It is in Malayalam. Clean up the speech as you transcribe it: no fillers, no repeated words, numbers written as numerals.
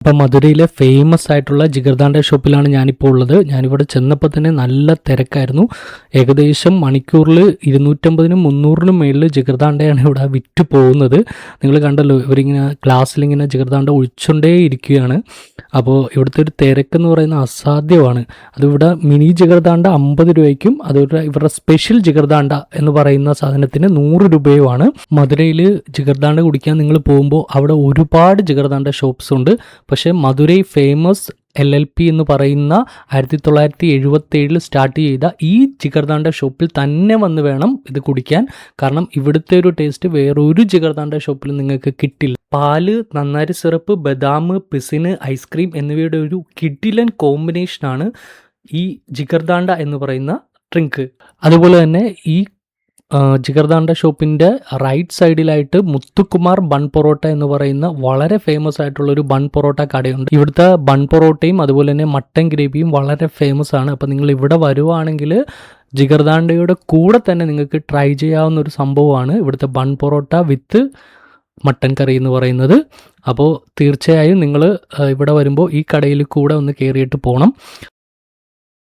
അപ്പം മധുരയിലെ ഫേമസ് ആയിട്ടുള്ള ജിഗർദാണ്ട ഷോപ്പിലാണ് ഞാനിപ്പോൾ ഉള്ളത്. ഞാനിവിടെ ചെന്നപ്പോൾ തന്നെ നല്ല തിരക്കായിരുന്നു. ഏകദേശം മണിക്കൂറിൽ 250-നും 300-നും മേളിൽ ജിഗർദാണ്ടയാണ് ഇവിടെ വിറ്റ് പോകുന്നത്. നിങ്ങൾ കണ്ടല്ലോ, ഇവരിങ്ങനെ ഗ്ലാസ്സിലിങ്ങനെ ജിഗർദാണ്ട ഒഴിച്ചുകൊണ്ടേ ഇരിക്കുകയാണ്. അപ്പോൾ ഇവിടുത്തെ ഒരു തിരക്കെന്ന് പറയുന്നത് അസാധ്യമാണ്. അതിവിടെ മിനി ജിഗർദാണ്ട 50 രൂപയ്ക്കും അതുപോലെ ഇവരുടെ സ്പെഷ്യൽ ജിഗർദാണ്ട എന്ന് പറയുന്ന സാധനത്തിന് 100 രൂപയുമാണ്. മധുരയിൽ ജിഗർദാണ്ട കുടിക്കാൻ നിങ്ങൾ പോകുമ്പോൾ അവിടെ ഒരുപാട് ജിഗർദാണ്ട ഷോപ്സ് ഉണ്ട്. പക്ഷേ മധുരൈ ഫേമസ് LLP എന്ന് പറയുന്ന 1977 സ്റ്റാർട്ട് ചെയ്ത ഈ ജിഗർദാണ്ട ഷോപ്പിൽ തന്നെ വന്ന് വേണം ഇത് കുടിക്കാൻ. കാരണം ഇവിടുത്തെ ഒരു ടേസ്റ്റ് വേറൊരു ജിഗർദാണ്ട ഷോപ്പിൽ നിങ്ങൾക്ക് കിട്ടില്ല. പാല്, നന്നാരി സിറപ്പ്, ബദാം, പിസിന്, ഐസ്ക്രീം എന്നിവയുടെ ഒരു കിടിലൻ കോമ്പിനേഷനാണ് ഈ ജിഗർദാണ്ട എന്ന് പറയുന്ന ഡ്രിങ്ക്. അതുപോലെ തന്നെ ഈ ജിഗർദാണ്ട ഷോപ്പിൻ്റെ റൈറ്റ് സൈഡിലായിട്ട് മുത്തുകുമാർ ബൺ പൊറോട്ട എന്ന് പറയുന്ന വളരെ ഫേമസ് ആയിട്ടുള്ളൊരു ബൺ പൊറോട്ട കടയുണ്ട്. ഇവിടുത്തെ ബൺ പൊറോട്ടയും അതുപോലെ തന്നെ മട്ടൻ ഗ്രേവിയും വളരെ ഫേമസ് ആണ്. അപ്പോൾ നിങ്ങൾ ഇവിടെ വരുവാണെങ്കിൽ ജിഗർദാണ്ടയുടെ കൂടെ തന്നെ നിങ്ങൾക്ക് ട്രൈ ചെയ്യാവുന്ന ഒരു സംഭവമാണ് ഇവിടുത്തെ ബൺ പൊറോട്ട വിത്ത് മട്ടൻ കറി എന്ന് പറയുന്നത്. അപ്പോൾ തീർച്ചയായും നിങ്ങൾ ഇവിടെ വരുമ്പോൾ ഈ കടയിൽ കൂടെ ഒന്ന് കയറിയിട്ട് പോകണം.